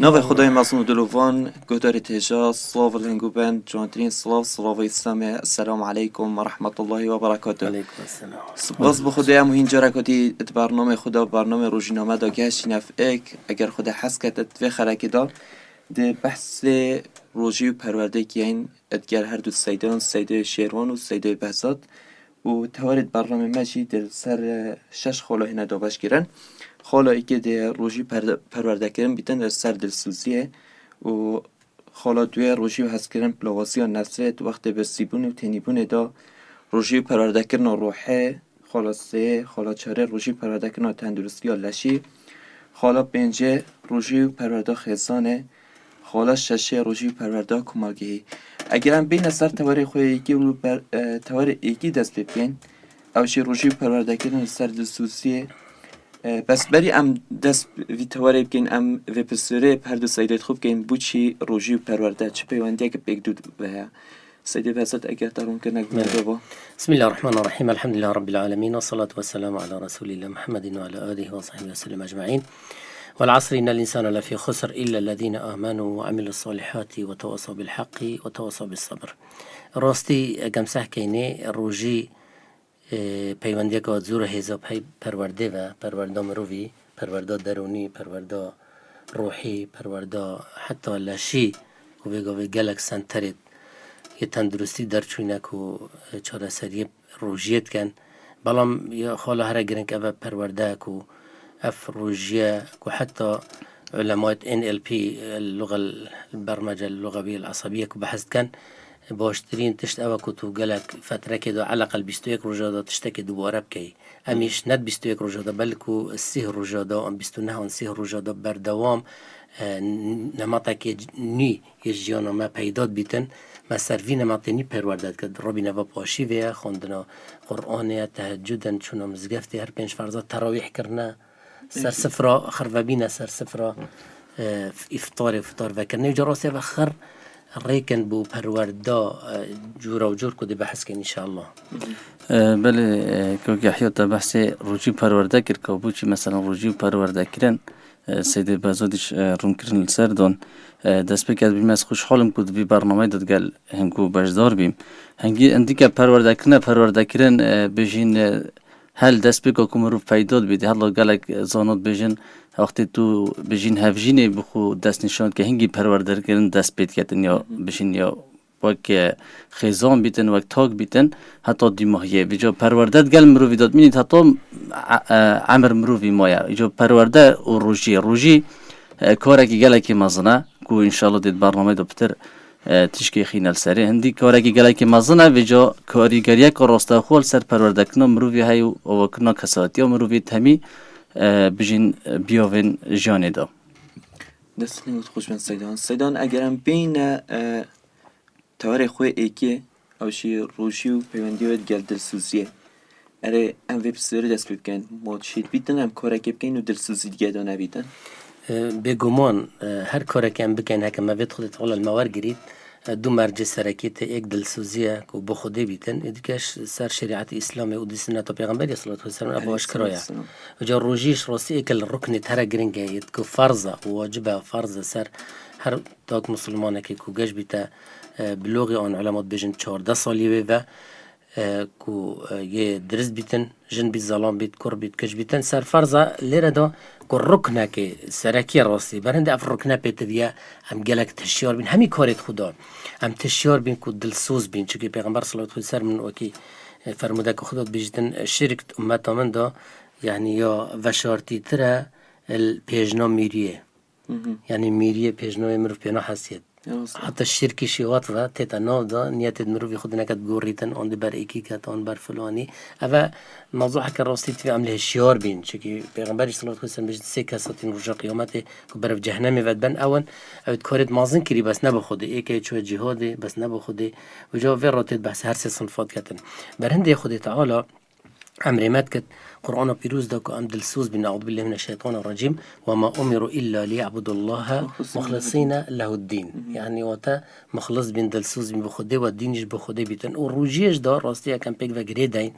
نوع خدای مصنوع دلوان گوداری تجا صلاة الهنگو بند جوانترین صلاة اسلامی. السلام علیکم و رحمت الله و برکاته. علیکم السلام. سپاس به خدای همو اینجا رکاتی ات برنامه خدا برنامه روزنامه دا گشتی نفعک اگر خدا حس کتت و خرکی دا ده بحث روزی و پرورده که این ادگر هر دو سیده شیروان و سیده بهزاد و توارد برنامه مجی در سر 6 خاله هنه دابش گیرن. خاله ای که در روزی پرورده کرن بیتن در سر دلسوزیه و خاله دوی روزی و هست کرن پلاواسی و نصرت وقت به سیبون و تنیبون دا روزی پرورده کرن روحه. خاله سه خاله چاره روزی پرورده کرن تندرستی و لشی. خاله پنجه روزی پرورده خیزانه. خاله ششه روزی پرورده کمالگیهی. اگر هم بین سر تواری خوی ایکی و تواری ایکی دست بپین اوشی روزی پرورده کردن سر دلسوزیه. بس بری ام دست وی تواری بکن ام وی پسره پر دو سایدت خوب کن بوچی روزی پرورده چه پیوندی که بگدود به سیده بسات اگر ترون کنه با. بسم الله الرحمن الرحیم. الحمد لله رب العالمين والصلاة والسلام على رسول الله محمد وعلى آله وصحبه وسلم أجمعين. والعصر إن الإنسان لفي خسر إلا الذين آمنوا وعملوا الصالحات وتواصوا بالحق وتواصوا بالصبر. راستي جمسح كيني روجي پیوندی که زور هزاب هی پرورده و پرورده مروی پرورده درونی پرورده روحی پرورده حتی لشی و بگوی گلک سنترید یه تندرستی در چونک و چاره سری روجیت کن بلام یا خاله هر گرن که اف پرورده کو اف روجیه کو حتی علماء NLP اللغة البرمجة اللغوية العصبية کو بحث کن باشترين تشت أوا كتو جلك فترة كده على الأقل 21 رجادة تشتكي دوباره بكي أميش ند 21 رجادة بلكو السه رجادة أم 29 سه رجادة بردوام نمطك ني يجيانا ما بيداد بيتن ما سرفي نمطني پرورداد كد ربي نوا باشي ويا خوندنا قرآن تهجدا شونا مزگفتي هر 5 فرضات تراويح كرنا سر سفرة خرفبينا سر سفرة افطار وكرنا يجراسي وخر ریکن بو پرورده جورا و جور کده بحث کن انشاءالله. بله که حیات بحث روجی پرورده کرد که بوچی مثلا روجی پرورده کردن سیده بازادش روم کردن سر دان دست بکرد بیم از خوشحالم کد بی برنامه داد گل هنگو بجدار بیم هنگی اندی که پرورده کردن بجین هل دست بکا کمرو پیداد بیده حالا گلک زانات بجین وقتی تو بجین هفجینه بخو دست نشان که هنگی پرورده کردن دست بید کردن یا بجین یا وقت خیزان بیتن وقت تاک بیتن حتی دیماهیه بجا پرورده گل مروی داد مینید حتی عمر مروی مایا بجا پرورده و روژی کاره که گلکی مزنه که انشالله دید برنامه دو بتر تشکی خینال سری هندی کاری که گلای که مزنه وجا کاریگریه که راسته خوال سر پرورده کنه مروی های و کنه کساتی و مروی تمی بجین بیاون جانه دا. دست نمود خوش بند سیدان اگرم بین تواری خوی ایکی اوشی روشی و پیوندی و گل دلسوزیه اره ام ویب سری دست بکن مادشید بیتن ام کاره که بکن و دلسوزی دیگه دا نبیتن بگمان هر کاری که بکن هک مواد خودت حالا الموار گرید دو مرجع سرکیت یک دلسوزیه که با خوده بیتن دیگهش سر شریعت اسلامی و سنت پیغمبری صلی الله علیه و سلم ابواش کرایه و جا روزیش راستی اکل رکن تر گرینگه ید که فرضه و واجبه فرضه سر هر تاک مسلمانه که کوگش بیته بلوغی آن علامات بجن 14 سالیه و کو یه درست بیتن جن بیت زلام بیت کر بیت کش بیتن سر فرضه لیره دا که رکنه که سرکی راستی برنده اف رکنه پیت دیا هم گلک تشیار بین همی کارت خدا هم تشیار بین که دلسوز بین چون که پیغمبر صلی الله علیه و سر من وکی فرموده که خدا بیجتن شرکت امتا من دا یعنی یا وشارتی تره پیجنا میریه یعنی میریه پیجنا مروف پینا حسید حتی شرکی شیوات و تیتا ناو دا نیت مروفی خود نکت گوریتن آن دی بر ایکی کت آن بر فلانی اوه موضوع حکر راستی توی عمله شیار بین چکی پیغمبری صلی اللہ علیه و سلم بجد سه کساتین رجا قیامت که برف جهنمی ود بن اون اوید کارت مازن کری بس نبا خوده ایکی چوه جهاده بس نبا خوده و جا وی راتید بحث هر سه صنفات کتن برهنده خود تعالی عمري مات كت قرآن بيروز داكو أم دلسوز بن أعوذ بالله من الشيطان الرجيم وما أمروا إلا ليعبدوا الله مخلصين له الدين يعني وتا مخلص بن دلسوز بن بخده والدينش بخده بيتن وروجيش دار راستيا كان بيك وجريدين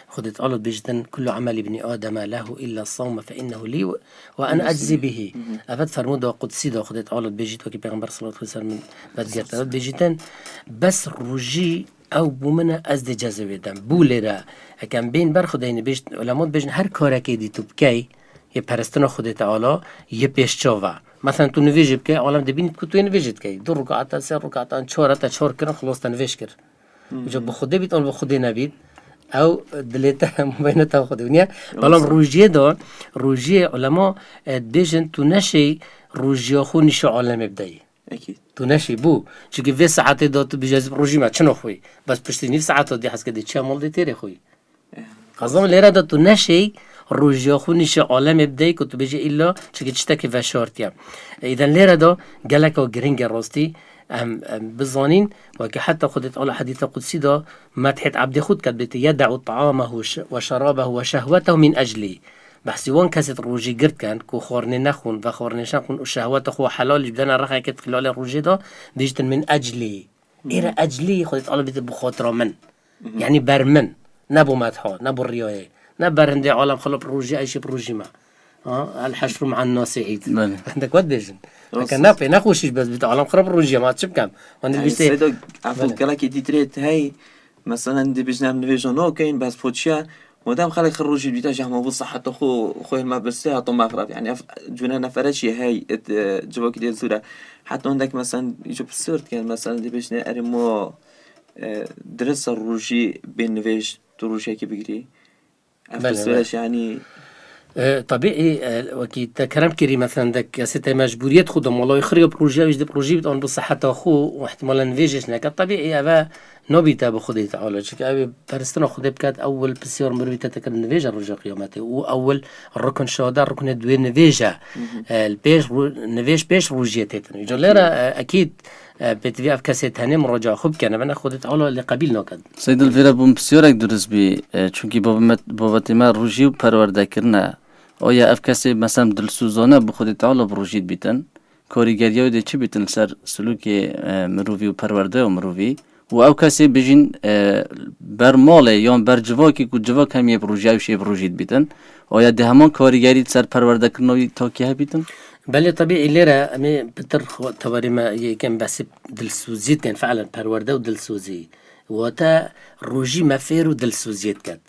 خدت قالت بيجتن كل عمل ابن آدم له إلا الصوم فإنه لي وأنا أجزي به أفد فرمودا قدسي دا خدت قالت بيجت وكي بيغمبر صلى الله عليه وسلم بدجت بيجتن بس روجي او بومنه از د جذبه دم بولره اکم بین بر خدای نبیشت علمات بجن هر کاری که دی تو بکی یه پرستنا خود تعالی یه پیشچاوه مثلا تو نویج بکی عالم دبینید که تو نویجت کی 2 رکعت 3 رکعت 4 تا 4 کردن خلاص تنویج کرد جو به خود بیت اون به خود نبید او دلیت مبینت خود ونیا بالام روجیه دا روجیه علما بجن تو نشی روجیه خو نش عالم بدی اكيد تو نشی بو چون وی ساعت داد تو بجاز روجی ما چنو خوی بس پشتی نیف ساعت دی حس کدی چه مال دی تیره خوی قضام لیره داد تو نشی روجی خو نش عالم بدی که تو بجی الا چون چتک و شارتیم اذا لیره دا گلک و گرینگ راستی بزانين وكي حتى خدت على حديث قدسي دا مدحت عبد خود كتبت يدع طعامه وشرابه وشهوته من أجلي بحثي وان كاست روجي قرد كان كو خورني نخون و خورني شنخون وشهوته خو حلال بدنا رخي كت خلال الروجي دا بيجتن من أجلي إيرا أجلي خدت على بيت بخاطر من يعني برمن نبو مدحا نبو الرياية نبرندي عالم خلو بروجي أي شي بروجي ما الحشر مع الناس عيد عندك ودجن لكن نافي نخوشش بس بتعلم خرب الروجيا ما تشب كم وانا بيستي سيدو عفوا كلاك ديتريت هاي مثلا دي بجنام نفيجن اوكين بس فوتشيا مدام خلي خروجي بيتا جهم بصحة خو ما برسها طم مغرب يعني جونا نفرشي هاي جواك ديال سورة حتى عندك مثلا يجيب السورت كان مثلا دي بجنا ارمو درس الروجي بين نفيج تروجي كي بيجري افسرش يعني طبيعي وكي تكرم كري مثلا دك ستة مجبوريات خدهم والله يخرج بروجي ويجد بروجي بتقول بصحة أخوه واحتمالا نفيجش نك طبيعي أبا نبيتا بخدي تعالى شك أبي برستنا خدي بكات أول بسيار مرويتا تكر نفيجا رجع قيامته وأول الركن شهادة الركن الدوين نفيجا البيش نفيج بيش روجيتين يجوليرا أكيد بتبي أفكاسة هني مراجعة خوب كنا بنا خدت على اللي قبيلنا كده. سيد الفيرا بوم بسيارك درس بي چونكي بابا ما روجي و پرورده کرنا آیا افکاسی مثلا دلسوزانه بخود تعالی بروجید بیتن کاریگریای ده چی بیتن سر سلوک مروی و پرورده و مروی و افکاسی بجین بر مال یا بر جواکی که جواک هم یه بروجی و شی بروجید بیتن آیا ده همان کاریگری سر پرورده کرنوی تاکیه بیتن؟ بله طبيعي ليرة أمي بتر تواري ما يكن بس دلسوزيت كان فعلا پرورده و دلسوزي وتا روجي مفير و دلسوزيت كد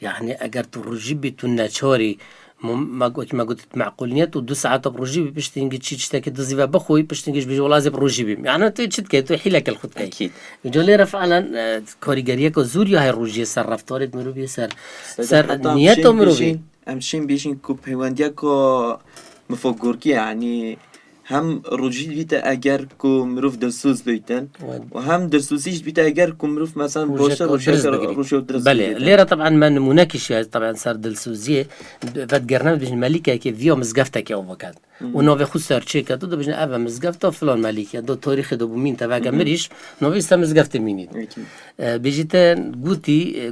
يعني اگر تو روجي بيتون ناچاري ما قلت معقوليات و2 ساعات بروجي بيشتينجي تشتاكي دزيفا بخوي بيشتينجيش بيجي والله بروجي بيم يعني تشت كي تو حيلك الخد كي اكيد جوليرا فعلا كوريغاريا زوريا هاي روجي سر رفتارت مروبي سر نيته مروبي امشين بيجين كوب هيوانديا كو مفكركي يعني هم روجي بيتا اگر كو مروف دلسوز بيتن وهم دلسوزيش بيتا اگر كو مروف مثلا بوشة روجي ودرس بله ليرة طبعا ما مناكش طبعا صار دلسوزيه فتقرنا بجن ملكة كي فيو مزقفتا كي اوفاكاد ونوفي خو سر تشيكا دو بجن ابا مزقفتا فلان ملكة دو تاريخ دو بومين تباقا مريش نوفي ستا مزقفتا مينيد بيجيتا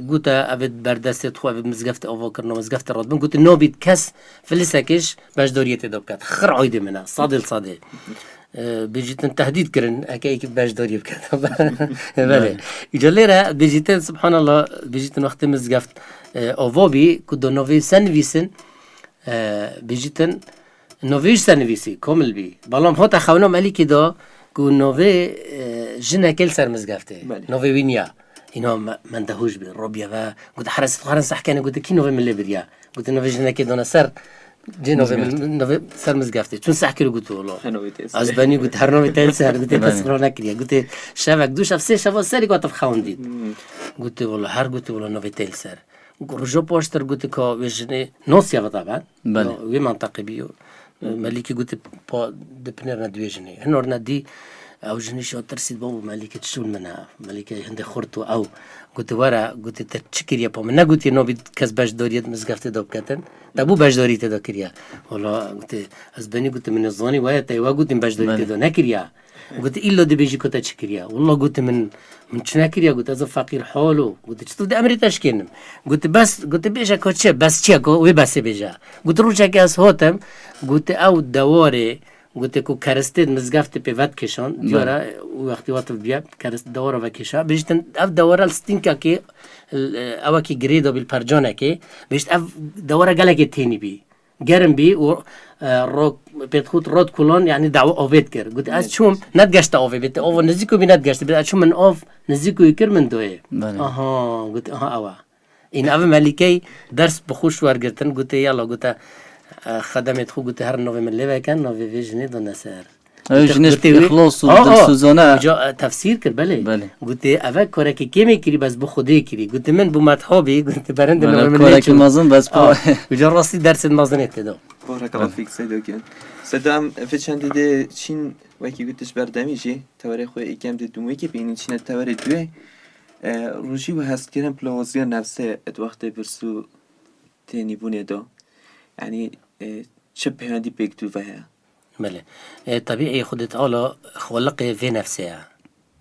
قوتا افد بردست خو افد مزقفتا اوفاكرنا مزقفتا رادبن قوتا نوبيت كس فلساكش باش دوريتي دوبكات خر عايدة منها صادل صادل بيجيتن تهديد كرن هكاك باش دوري بكات بله يجليرا بيجيتن سبحان الله بيجيتن وقت مزقفت اوفوبي كدو نوفي سنويسن بيجيتن نوفيش سنويسي كومل بي بالام هوتا خونو مالكي دا كو نوفي جنا كل سر مزقفته نوفي وينيا إنه ما ندهوش بي روبيا فا قلت حرس خارن صح كان قلت كي نوفي من ليبريا قلت نوفي جنا كده سر جي نوفي سر مزقفته شو صح كده قلت والله عزباني قلت هرنوفي تال سر قلت بس كورونا كريا قلت شافك دوش أفسي شافه سري قلت في ديد قلت والله هر قلت والله نوفي تال سر رجو بوشتر قلت كا وجني نوسيا طبعا وي منطقي بيو ملكي قلت با دبنرنا دويجني هنورنا دي او جنيش ترسيد بابو ملكة شون منها ملكة هندي خورتو او قلت ورا قلت تشكر يا بابا من قلت انه بيد كاس باش دوريت مزقفت دوب كاتن تابو باش دوريت دو كريا والله قلت اسباني قلت من الظاني ويا تايوا قلت باش دوريت دو نكريا قلت إلا دي بيجي كنت تشكريا والله قلت من شناكريا قلت هذا فقير حاله قلت شتو دي أمري تشكينم قلت بس قلت بيجا كوتشي بس تشيكو وبس بيجا قلت روجا كاس هوتم قلت أو دواري قلت كو كارستيد مزقفت بيفات كيشون ديورا وقتي وقت بيا كارست دوارا وكيشا بيجتن أف دوارا الستينكا كي أواكي جريدو بالبرجونا كي بيجت أف دوارا قالك تاني بي جرم بي و روك بتخوت رود كولون يعني دعوة أوفيت كر قلت أشوم ندقشت أوفي بيت أوف نزيكو بندقشت بيت أشوم من أوف نزيكو يكر من دوي قلت أوا إن أبى ملكي درس بخوش ورقتن قلت يلا قلت خدمت خو قلت هر نوفي من ليفا كان نوفي في جنيد ونسار جنيش بخلاص ودرسوزانا جا تفسير كر بله قلت أفك كوركي كيمي كري بس بخودي كري قلت من بمدحوبي قلت برند نوفي من كوركي مازن بس وجا راسي درس المازنيت ده بارك الله فيك سيدو كان سدام في چند ده چین وکی گوتش بردمیجی تواری خوی ایکم ده دومی که بینی چین تواری دوی روشی و هست کردن پلوازی نفسه ات وقت برسو تینی بونه دو يعني چه پیوندی بگدو وها بله طبيعي خدت آلا خلق في نفسها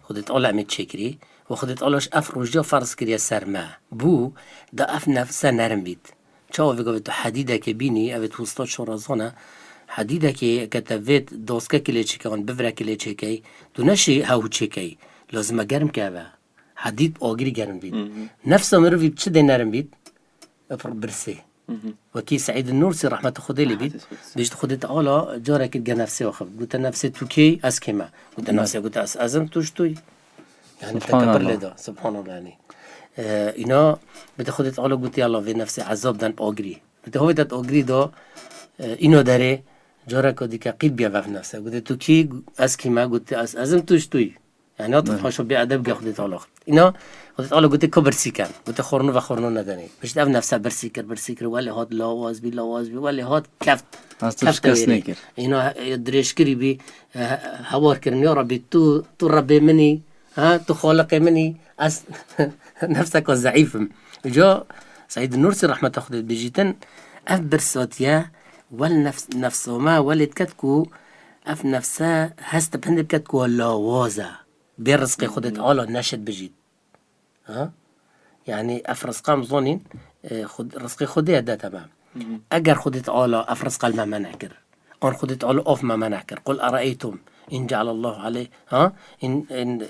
خدت آلا عمد شكري وخدت آلاش اف روجا فرض كريا سرما بو دا اف نفسها نرم بيت چاو ویگو تو حدیده که بینی اوه توستا شورازانه حدیده که کتوید داسکه کلی چکان بفره کلی چکی دو نشی هاو چکی لازمه گرم که اوه حدید آگری گرم بید نفس مروی چه ده نرم بید افر برسه وكي سعيد النورسي رحمة خدي لي بيت بيجت خدت آلا جارة كده نفسي واخف قلت نفسي توكي أسكما قلت نفسي قلت أزم توشتوي يعني تكبر لدا سبحان الله يعني اینا بتاخدت آلا قلت يلا في نفسي عذاب دن آگري بتاخدت آگري دا اینو داره جارة كده قيد بيا في نفسه قلت توكي أسكما قلت أزم توشتوي يعني أطلع شو بأدب جا خدت آلا اینا خدت آلا قلت كبرسي كان قلت خورنو و خورنو نداني بشت اف نفسه برسيكر ولی هاد لاواز بي ولی هاد كفت كفت اینا دريش كري بي هوار كرن يا ربي تو ربي مني ها تو خالق مني نفسك ضعيف جا سعيد النورسي رحمة خدت بيجيتن اف برسوتيا والنفس ما ولد كتكو اف نفسه هست بهند كتكو لاوازه برزقي خدت آلا نشد بجيت ها يعني افرزقام ظنين خد رزقي خدي هذا تمام اگر خدت آلا افرزق ما منعكر ان خدت آلا اوف ما منعكر قل ارايتم ان جعل الله عليه ها ان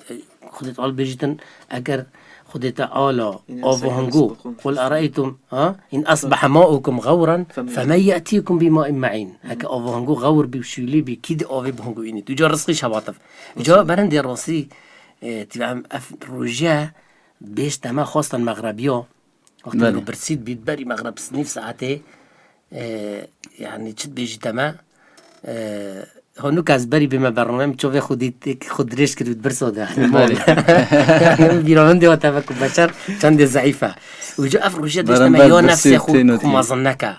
خدت آلا بجيتن اگر خدت آلا اوف هنجو قل ارايتم ها ان اصبح ماؤكم غورا فمن ياتيكم بماء معين هكا اوف هنجو غور بشيلي بكيد اوف بهنجو اني تجا رزقي شباطف جا برند راسي تبع روجا بيش تما خاصة المغربية وقت اللي برسيد بيتبري مغرب سنيف ساعتي يعني تشد بيجي تما هونوك أزبري بما برنامج تشوفي خد ريش كده بتبرسو ده يعني بيروندي وتفك بشر كان دي ضعيفة وجا أف روجا ديش تما يو نفسي خو ما ظنك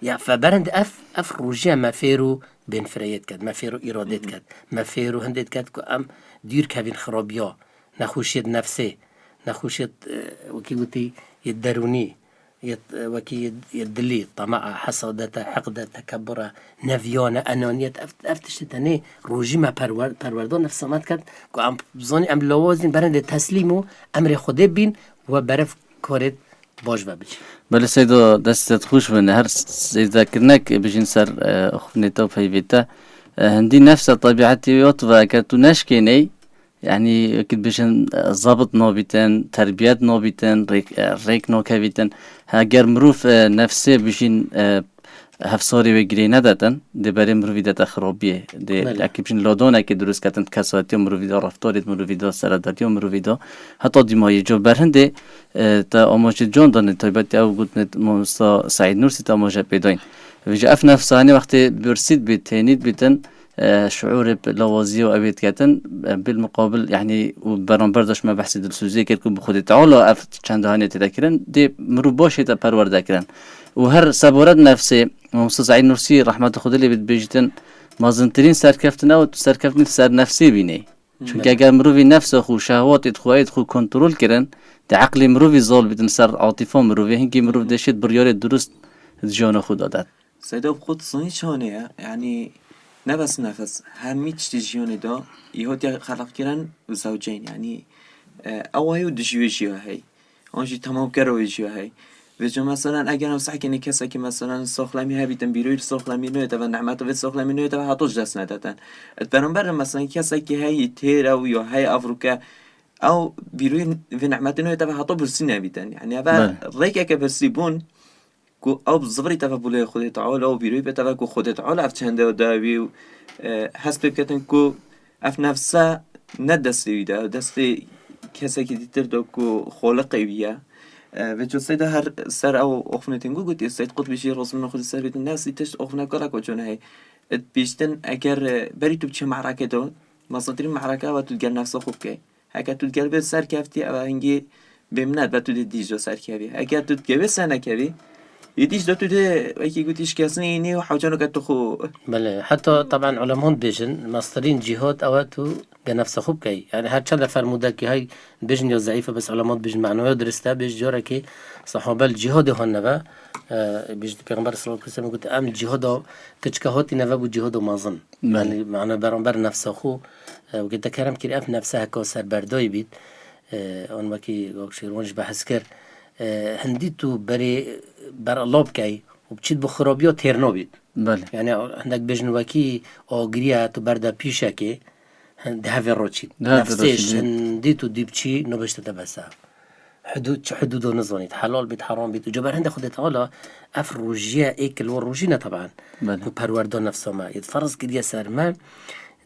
يا فبرند أف روجا ما فيرو بين فريات كد ما فيرو إرادات كد ما فيرو هندت كد كو أم دير كابين خرابيا نخوشيد نفسي نخوشيد وكي قلتي يدروني وكي يدلي طمع حسودة حقدة تكبرة نفيونة أنانية أفتشتني روجي ما پروردان نفس سمات كد كو أم بزاني أم لوازين برند تسليمو أمر خده بين وبرف كورد باش ببجي بله سيدو دستت خوش من هر سيدا كرنك بجين سر أخفنيتا وفيفيتا هندي نفس طبيعتي يطفى كتو نشكيني يعني كد بجين ضابط نوبيتن تربيات نوبيتن ريك نوكابيتن هاگر مروف نفسي بجين هفصاري وگري نداتن دي بري مروفي داتا خرابيه دي اكي بجين لادونا كي دروس كتن كساتي مروفي دا رفتاريت مروفي دا سرداتي مروفي دا حتى ديماي جو برهنده تا اماج جان دانه طيبتي او قلت موسى سعيد نورسي تا اماج بيداين ويجا اف نفساني وقت برسيد بتينيد بيتن شعور بلوازي وابيت كاتن بالمقابل يعني وبرنبردش ما بحث السوزي كيكون بخود تعالى اف چند هاني تذكرن دي مرو باشي تا پرور ذكرن وهر سبورت نفسي موسى سعيد نورسي رحمة خدا اللي بيجتن مازنترين سركفتنا و سركفتن سر نفسي بيني چونکه اگر مروی نفس خو شهوات خواهید خو کنترل کردن ده عقل مروی زال بیدن سر عاطفه مروی هنگی مروی دشت بریار درست جان خود دادد. سيدا بخود صني شانه يعني نبس نفس همي تشتجيون دا يهودي خلق كيران زوجين يعني او هاي ودجيو جيو هاي آنجي تمام كرو جيو هاي وجو مثلا اگر هم صحي کنی کسی که مثلا ساخلمی ها بیتن بیروی ساخلمی نویده و نعمت و ساخلمی نویده و حتوش دست ندادن برانبر مثلا کسی که هی تیر او یا هی افروکا او بیروی و نعمت نویده و حتو برسی نبیدن يعني اول ریک اکه برسی بون کو او بزغری تفا بوله خودت تعال او بیروی به تفا کو خودت تعال اف چنده و داوی و حسب بکتن کو اف نفسه ندستی ویده دستی کسی که دیتر دو کو خالقی ویه و جو سيدا هر سر او اخفنتنگو گوتی سيد قطب بيشي رسول الله خود سر بيت الناس تش اخفنا كلك وجون هاي بيشتن اگر بري تو بچه معركه دو مصدرين معركه و تلقى نفس خوبك هكا تلقى به سر كفتي او هنگي بمنات و تو ديجو سر كبي اگر تو تلقى سنه كبي يديش دو ده وكي قلتيش كاسنيني وحوجانو كتخو بله حتى طبعا علماء بيجن مصدرين جهاد اواتو بنفس خوب كي يعني هاد شذا فرمودا كي هاي بيجن يو ضعيفه بس علماء بيجن معنوها درستا بيج جورا كي صحابه الجهاد هنبا بيج پیغمبر صلى الله عليه وسلم قلت ام الجهاد كچكهوتي نبا بو جهاد مازن يعني معنى برانبر نفس خو وقت كرم كي اف نفسها كوسر بردوي بيت اون وكي شيرونج بحث كر هندي تو بر الله بكي وبتشيد بخرابيو تيرنو بيت بله يعني عندك بيجن وكي اوغريا تو بردا بيشاكي ده في الروتشي نفسيش هندي تو ديبتشي نوبش تتبسها حدود ونظني حلال بيت حرام بيت وجبر هند خدت على افروجيا ايكل والروجينا طبعا وبروردو نفسه ما يتفرز كده سرما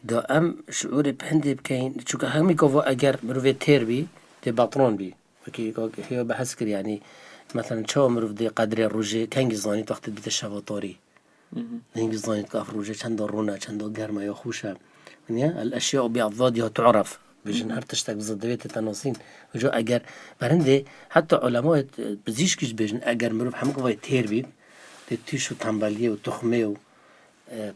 دو ام شعور بهندي بكين شو همي كوفو اجر مروفي تيربي دي باترون بي وكي هي بحس كده يعني مثلا شو مروف دي قدر الروجي كان جزاني تحت بيت الشفاطوري كان جزاني كاف روجي چند رونا چند گرما يا خوشا الاشياء بأضدادها تعرف بيجن هر تشتك بزدوية التناصين وجو اگر برنده حتى علماء بزيش كيش بيجن اگر مروف همك باي تير بيت دي تيشو تنباليه و تخمه و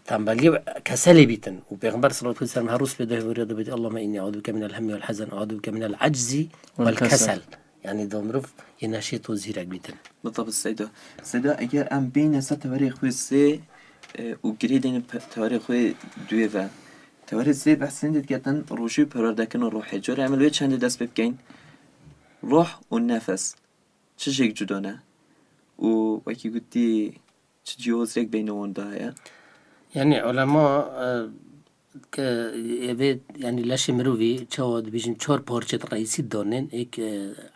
تنباليه و كسالي بيتن وبيغمبر صلى الله عليه وسلم هروس بده ورياضه بيت اللهم اني اعوذ بك من الهم والحزن اعوذ بك من العجز والكسل يعني دو مروف يناشيط وزيرك بيتن بالضبط سيدا اگر ام بين ستواريخ خوي سي وقريدين تواريخ خوي دويفا تواريخ سي بحسن ديت كتن روشي پروردكن روحي جوري عمل ويت چند دست بكين روح والنفس چشيك جدانه و وكي قلتي چجيوز ريك بينوان دايا يعني علماء يبيت يعني لاش مروفي تشود بيجن چور پارچه رئيسي دونن ايك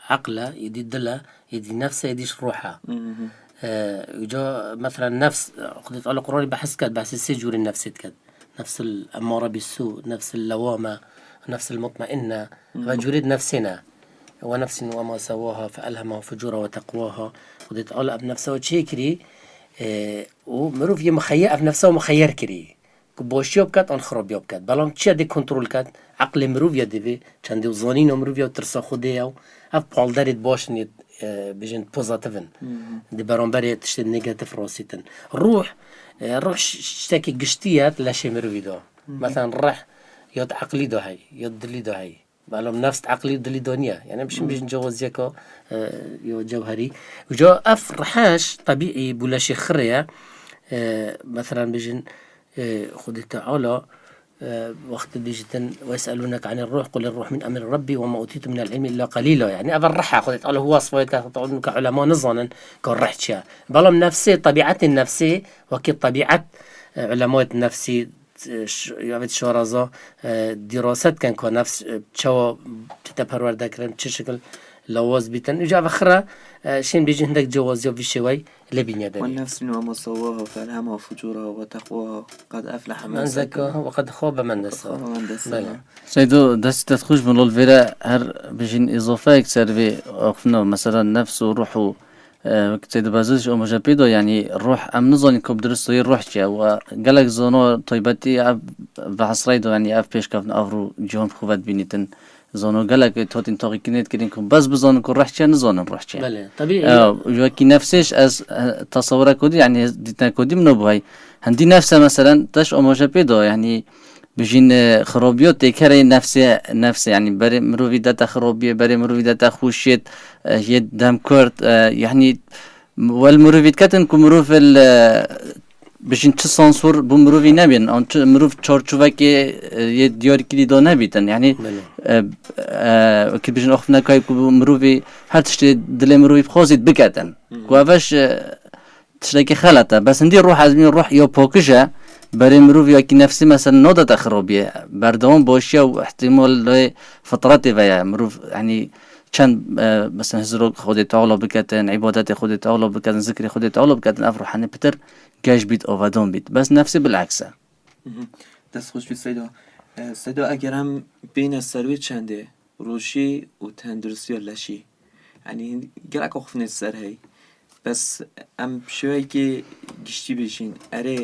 عقله يدي دله يدي نفسه يديش روحه وجا مثلا نفس قلت على القرآن بحس كد بحس السجور النفس كد نفس الأمارة بالسوء نفس اللوامة نفس المطمئنة وجريد نفسنا ونفس وما سواها فألهمها فجورها وتقواها قلت على اب نفسه وتشيكري ومروف يمخيئ في نفسه ومخير كري كبوشيو بكات ان خرابيو بكات بلام تشي دي كنترول كات عقل مروف يدي چندي وزانين مروف يو ترسا خوديو اف بالداريت باشن بيجن بوزاتيفن دي برامبر تشتي نيجاتيف راسيتن روح شتاكي قشتيات لا شي مروفي دو مثلا الروح يد عقلي دو هاي يد دلي دو هاي معلوم نفس عقلي دلي دنيا يعني مش بيجن جواز ياكو يو جوهري وجو اف رحاش طبيعي بولا شي خريه مثلا بيجن خذ تعالى وقت بيجتن ويسألونك عن الروح قل الروح من أمر ربي وما أوتيت من العلم إلا قليلا يعني أبا الرحى خذ تعالى هو صفايته تقولون كعلماء نظنا كالرحت شيء بلام نفسي طبيعة النفسي وكي طبيعة علماء النفسي يعبد شورازا دراسات كان كنفس شو تتبرر ذكرن شكل لواز بيتن إجا بخرة شين بيجي عندك جواز يو بشوي لبنيا دنيا والنفس وما سواها فألهمها فجورها وتقواها قد أفلح من زكاها وقد خاب من دساها سيدو دست تخش من الفيرا هر بيجين إضافة يكسر في أخفنا مثلا نفس وروح سيد بازوش أو مجابيدو يعني الروح أم نظن كوب درستو الروح جا وقالك زونو طيبتي بحصريدو يعني أف بيش كافن أفرو جون خوفات بينيتن زانو قالك توتين تاقي كنيت كرينكم بس بزانو كل رحشة نزانو رحشة. بله طبيعي. وكي نفسش از تصورك كودي يعني ديتنا كودي منو بهاي هندي نفسه مثلا تش أماجة بيدو يعني بجين خرابيات تكره نفس يعني بري مروفي داتا خرابية بري مروفي داتا خوشيت يد دم كرت يعني والمروفي كاتن كمروف بجين چه سانسور بو مروفي نبين آن مروف چارچوبه که یه دیاری کلی دا نبیتن یعنی که بجین آخف نکایی که مروفی هر تشتی دل مروفی بخوازید بکتن که اوش تشتی که خلطه بس اندی روح از روح یا پاکشه برای مروفی یا که نفسی مثلا نادت خرابیه بردوام باشیه و احتمال فتراتی ویا مروف یعنی چند مثلا هزرو خود تعالی بکتن عبادت خود تعالی بکتن ذکر خود تعالی بکتن افروحانه پتر گاش بیت آوادان بیت بس نفسی بالعکسه دست خوش بید سیدا اگرم بین سروی چنده روشی و تندرسی و لشی یعنی گلک اخفنه سر هی بس ام شوی که گشتی بشین اره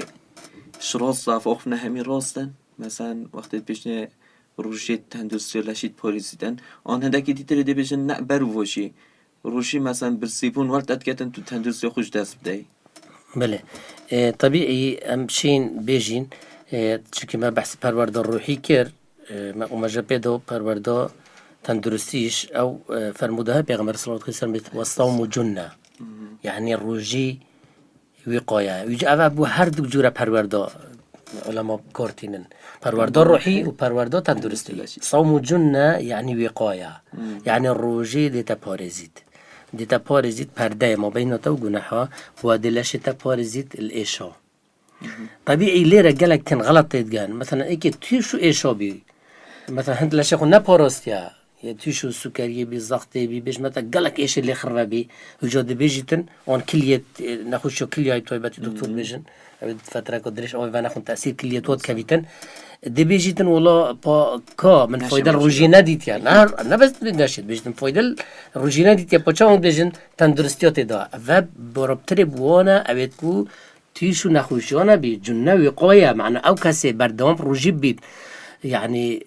شراس صاف اخفنه همین راستن مثلا وقتی بشنه روشی تندرسی و لشید پاریزیدن آن هنده که دیتره ده بشن نه برو واشی روشی مثلا برسیبون ورد اتکتن تو تندرسی خوش دست بدهی بله طبيعي امشين بيجين چونكي ما بحث پرورده روحي كر ما ومجا بيدو پرورده تندرستيش او فرمودها پیغمبر صلى الله عليه وسلم والصوم جنة يعني الروجي وقاية ويجي ابو هر دو جوره پرورده علماء كورتينن پرورده روحي و پرورده تندرستي صوم جنة يعني وقاية يعني الروجي ديتا بارزيت دیتا پارزید پرده ما بین تو گناها و دلشتا پارزید الاشا طبيعي ليرة قالك كان غلط يتقال مثلا ايكي تيشو ايشا بي مثلا هند لاشا خو نباراستيا يا تيشو سكرية بي زغطي بي بيش مثلا قالك ايش اللي خربي وجود بيجيتن وان كلية ناخوشو كلية تويباتي دكتور بيجن فترة كدريش او ناخون تأثير كلية توت كبيتن دي بيجيتن والله با كا من فايدة الروجينا ديتيا نه بس نشد بيجتن فايدة الروجينا ديتيا با چاون بيجن تندرستيات دا و برابطري بوانا اويتكو تيشو نخوشيانا بي جنة وقاية معنى او كسي بردوام روجي بيت يعني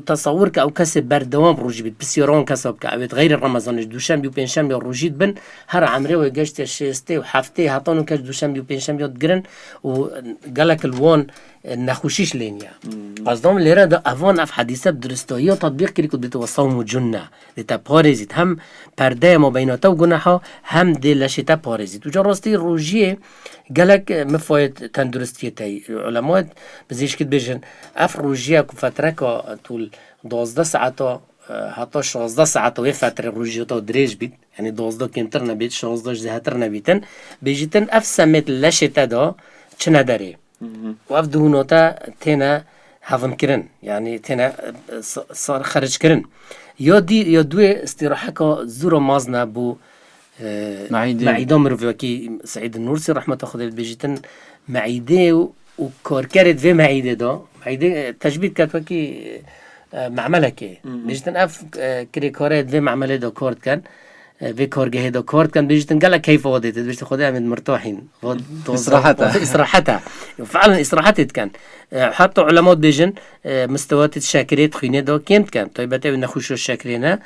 تصور که او کسی بردوام روجی بید بسیاران کسب که اوید غیر رمضانش دوشنبه و پنجشنبه روجید بن هر عمره و گشت شسته و هفته هاتانو کش دوشنبه و پنجشنبه گرن و گلک الوان نخوشیش لینیا قصدام لیره دا اوان اف حدیثه بدرستایی و تطبیق کری کد بیتو صوم جنه دیتا پارزید هم پرده ما بیناتا و گناها هم دلشتا پارزید و جا راستی روجیه گلک مفاید تندرستیه تایی علماء بزیش کد بیجن اف روجیه که فتره که طول 12 ساعة حتى 16 ساعة وهي فترة روجيتا دريج بيت يعني 12 كمتر نبيت 16 زهتر نبيتن بيجيتن اف سمت لشتا دا چنا داري واف دهونوتا تينا هضم كرن يعني تينا صار خرج كرن يا دوي استراحة كا زورا مازنا بو معيدة مروفيكي سعيد النورسي رحمة الله بيجيتن معيدة وكاركارت في معيدة دا معيدة تجبيد كاتوكي معمله که بیشتن اف کریکارت و معمله دا کارت کن و کارگاه دا کارت کن بیشتن قال كيف وضعت بیشتن خدا عمد مرتاحين استراحته فعلا استراحته كان حتى علماء بيجن مستويات الشاكريت خينه دا كيمت كان طيبته نخوش الشاكرينه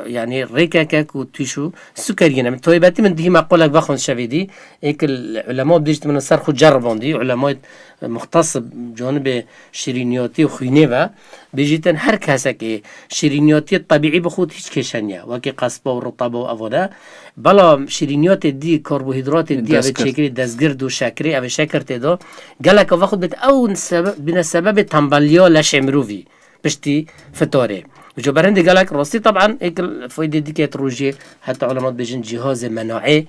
يعني ريكا كاك وتيشو سكرينه طيبته من دي مقولك بخون شفيدي هيك العلماء بيجت من الصرخ جربون دي علماء مختص بجانب شیرینیاتی و خوینه و بیجیتن هر کسی که شیرینیاتی طبیعی بخود هیچ کشنیه وکی قصبه و رطبه و افاده بلا شیرینیات دی کربوهیدرات دی او شکری دستگرد و شکری او شکرت دا گلک و خود بید او بنا سبب تنبالیا لشمروی بشتی فتاره جو برند گلک راستی طبعا ایک فایده دی که روجی حتی علمات بیجن جهاز مناعی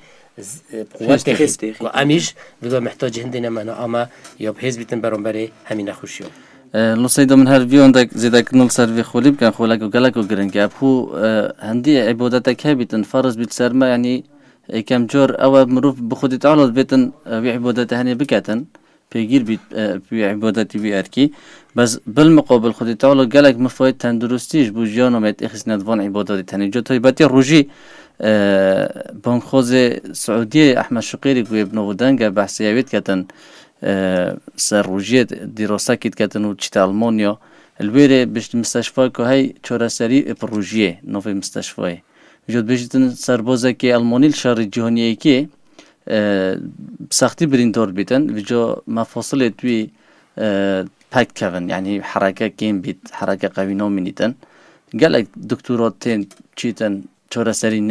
قوات خيستي واميش بيبقى محتاج عندنا مناعه ما يبحث بيتن برامبري همين خوشيو لو سيدا من هر فيون داك زيدك نول سيرفي خوليب كان خولك وقالك وقرنك ابو هندي عبادتك بيتن فرض بيت سرما يعني كم جور او مروف بخودي تعالى بيتن بعبادته هني بكاتن بيجير بيت بعبادتي بياركي بس بالمقابل خودي تعالى قالك مفايد تندرستيش بوجيانو ميت اخسنا دفان عبادتي تاني جو طيباتي روجي بانخوز سعودية أحمد شقيري قوي ابن دنگا بحثيات كتن سر روجية دراسة كتن وشتا ألمانيا الويري بش مستشفى كهاي چورا سري بروجية نوفي مستشفى وجود بيجتن سربازة كي ألماني الشهر الجهنية كي بسختي بريندور بيتن وجو مفاصلة توي پک کردن یعنی حرکت کم بیت حرکت قوی نمی‌نیدن گلک دکتراتین چیتن چهار سری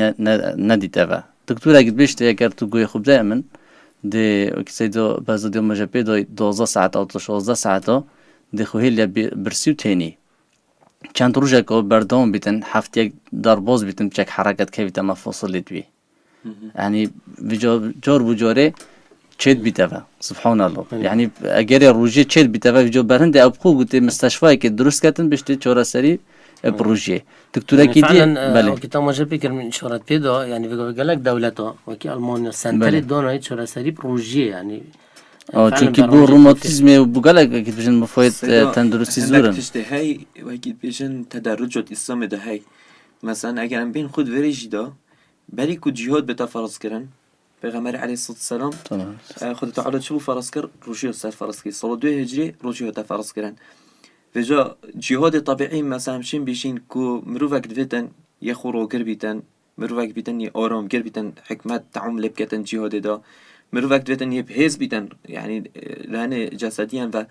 ندیده و دکتر اگه بیشتر اگر تو گوی خوب دائما ده کسی دو بعضی دو مجبور دو 12 ساعت تا 16 ساعت ده خویل برسیو تینی چند روزه که بردام بیتن هفته در باز بیتن چک حرکت که بیتن مفصل دوی یعنی جار بجاره چید بیته و سبحان الله یعنی اگر روزی چید بیته و جو برند ابخو گوته مستشفی که درست کردن بیشتر چهار سری بروجي دكتورة يعني كيدي فعلا كتاب مجبر كرم إشارات بيدا يعني بيقول لك دولته وكي ألمانيا سنتري دونا هيك شو سري بروجي يعني چونكي بو روماتيزم بقولك اكيد بيجن مفايد تندرستي زورن تشتي هاي واكيد بيجن تدرجات اسلام ده هاي مثلا اگر بين خود وريج دا بري كو جهاد بتا فرض كرن پیغمبر علیه السلام خود تعالی چه فرض کرد روجی سر فرض کرد سال 2 هجری روجی ها فرض کردن و جا جهاد طبیعی مثلا همشین بیشین کو مروفک دویتن یه خوراگر بیتن مروفک بیتن یه آرام گر بیتن حکمت تعامل بکتن جهاد دا مروفک دویتن یه بهز بیتن یعنی لحن جسدیان و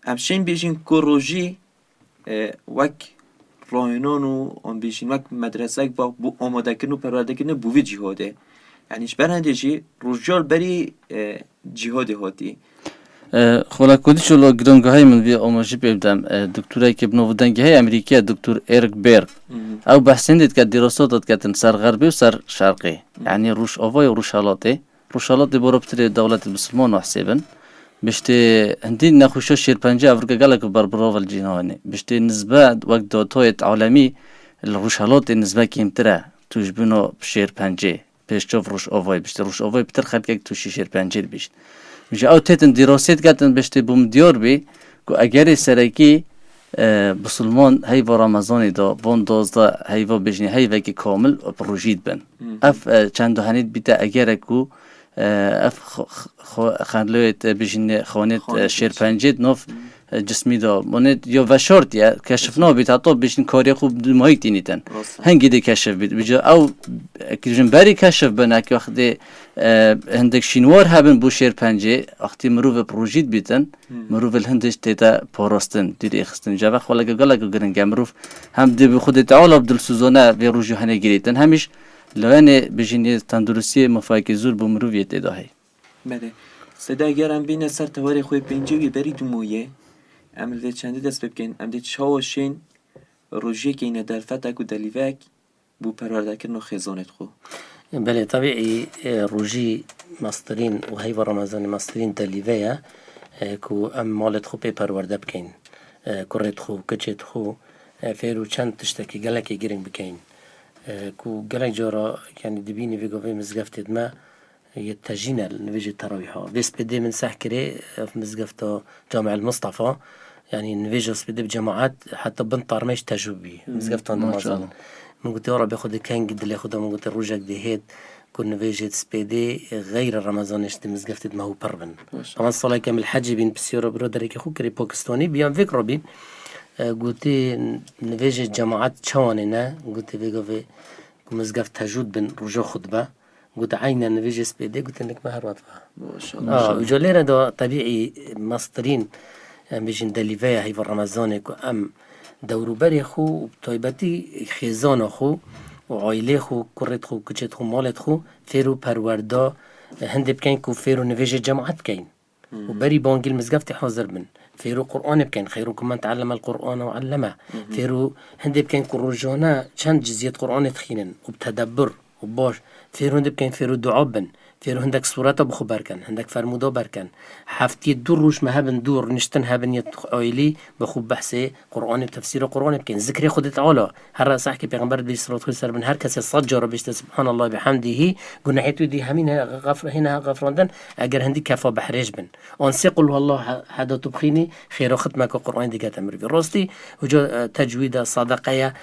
همشین بیشین کو روجی وک راهنان و آن بیشین وک مدرسه با آماده کردن و پرورده کردن بوی جهاده یعنی برندشی روزجال بری جهاد هاتی خلا کدیش لو گرانگاهی من وی آموزشی بیدم دکتری که بنوودنگی های امریکا دکتر ایرک برگ او بحثین دید که دراسات کردن سر غربی و سر شرقی یعنی روش آوای و روشالاتی برابطه دولت مسلمان و حسابن بشته هندی نخوشا شیرپنجه افریقا گله که بربراول جنانی بشته نسبت وقت داتایت عالمی الروشالات نسبت کمتره توش بینو شیرپنجه پیشتر روش آوای بشته روش آوای بتر خلق یک توشی شیرپنجه بیشت میشه او تیتن دراسات کردن بشته بوم دیار بی که اگر سرکی بسلمان هی و رمضانی دا بون 12 هی و بجنی هی و که کامل پروژید بن اف چند هنید بیته اگر کو اف خانلویت بجنی خانت شیرپنجه نوف جسمی دا مونت یا وشارت یا کشفنا بیت حتی بشین کاری خوب ماهی تینیتن هنگی دی کشف بیت بجا او کجن بری کشف بنا که وقتی هندک شینوار هبن بو شیرپنجه وقتی مروف پروژید بیتن مروف الهندش تیتا پاراستن دیری اخستن جا وقت ولی گلک گرنگ مروف هم دی به خود تعالی بدل سوزانه و روجو هنه گریتن همیش لعنه بجنی تندرستی مفاهیم زور بو مروفیت اداهی. بله. صدا گرم بین سر تواری خوی پنجوی بری دو مویه. عمل چندی دست بکن. عمل چاوشین روجی که این در فتاک و دلیوک بو پرورده کردن خزانت خو. بله طبيعي روجي مصدرين وهي رمضان مصدرين دليفيا كو ام مالت خو بيبر ورده بكين كرت خو كچت خو فيرو چند تشتكي گلكي گيرين بكين كو گلك جورا يعني دبيني في قوي مزقفتد ما يتجينا نفيجي التراويحة بس بدي من سحكري في مزقفته جامع المصطفى يعني نفيجي بدي بجماعات حتى بنطار ماش تجربي مزقفته رمضان من قلت يا رب ياخد كان قد اللي ياخدها من قلت الرجع جديد كنا فيجيت سبيدي غير رمضان اشتي مزقفتد ما هو بربن طبعا الصلاة كامل الحج بين بسيورة برودريك اخو كري باكستاني بيان فكرة بين قلت نفيجيت جماعات شواننا قلت في مزقفت تجود بين رجع خطبة قلت عينا نفيجي سبيدي قلت انك ما هربطها ما شاء الله وجولينا ده طبيعي مصدرين بيجن دليفيا هي في رمضان ام دورو بری خو طایبتی خیزان خو و عائله خو کرت خو کچت خو مالت خو فیرو پرورده هند بکن کو فیرو نویج جماعت کن و بری بانگیل مزگفت حاضر بن فیرو قرآن بکن خیروکم من تعلم القرآن و علمه فیرو هند بکن کو رجانه چند جزیت قرآن تخینن و بتدبر و باش فیرو هند بکن فیرو دعا بن فيرو هندك صورته بخو بركن هندك فرمودا بركن حفتي دور روش ما هبن دور نشتن هبن يتعايلي بخو بحثي قرآن بتفسير قرآن بكن ذكري خد تعالى هر صحكي پیغمبر بي صلوات خود سر بن هر کس صجر بيشت سبحان الله بحمده قلنا حيتو دي همين غفر هنا غفراندن اگر هندي كفا بحريج بن انسقل والله حدا تبخيني خير ختمك قرآن دي كتمر في راستي وجو تجويد صدقه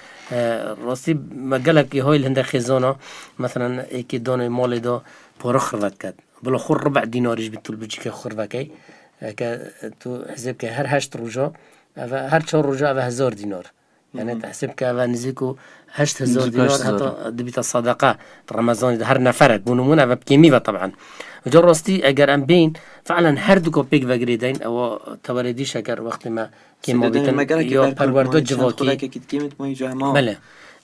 راستي ما قالك هاي الهند خزانه مثلا ايكي دون مال دا پاره خرد کرد بلا خور ربع دیناریش بیتول بچی که خور وکی که تو حساب که هر 8 روزا و هر 4 روزا و 1000 دینار يعني تحسب که و نزدیکو 8000 نزدیک دینار 8000. حتی دبیت صدقه رمضان ده هر نفرت بونمونه و بکیمی و طبعا وجا راستی اگر ام بین فعلا هر دو کپیک وگریدین او تواردیش اگر وقت ما که ما بیتن یا پرورده جواکی که کیمت مای جهما بله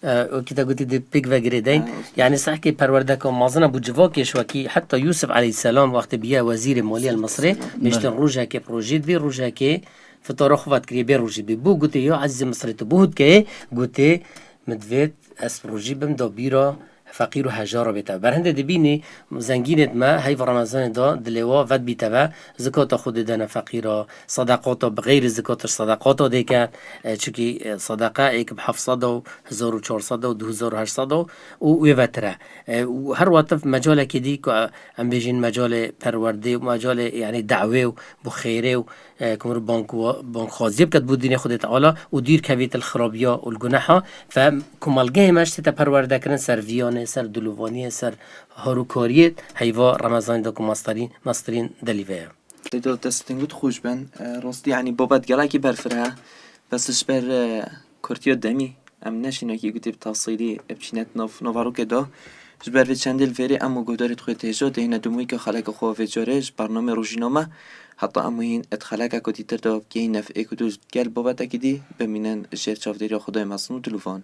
وكذا قلت دي بيك فاجريدين يعني صح كي پروردك مازنا ابو جواكيش وكي حتى يوسف عليه السلام وقت بيا وزير الماليه المصري بيشتن روجا كي بروجيت بي روجا كي في طرخوات كري بي روجي بي بو قلت يا عزيزي مصري تبوهد كي قلت مدفيت اس بروجي بمدو بيرا فقير و هجار بیتا برهنده دبینی زنگینت ما هی و رمضان دا دلوا ود بیتا زکات خود دنا فقیرا صدقات بغیر زکاتش صدقات دیکن چکی صدقه ایک ب 700 و 1400 و 2800 و ویوتره و هر وقت مجال کدی که ام بیجین مجال پرورده و مجال یعنی دعوه و بخیره و كمر بانك خازي بكت بودين خد تعالى ودير كبيت الخرابيا والجناحة فكمال جهمش تتبرورده كرن سر فيانه سر دلوانيه سر هاروكاريت هيوا رمضان داكو ماسترين دليفه دل دستنگود خوش بن راستی یعنی بابت گلاکی برفره بسش بر کورتیو دمی ام نشینه کی گوتی تفصیلی بچینت نوارو که دا جبر و چندل فری امو گودارت خود تهجا دهینه دومی که خلق خواه و جارش برنامه روزنامه حتی اموین ادخالک کتی تر دا که این نفعه کدوز گل بابت اکیدی بمینن شیر چافدری خدای مصنوع دلوفان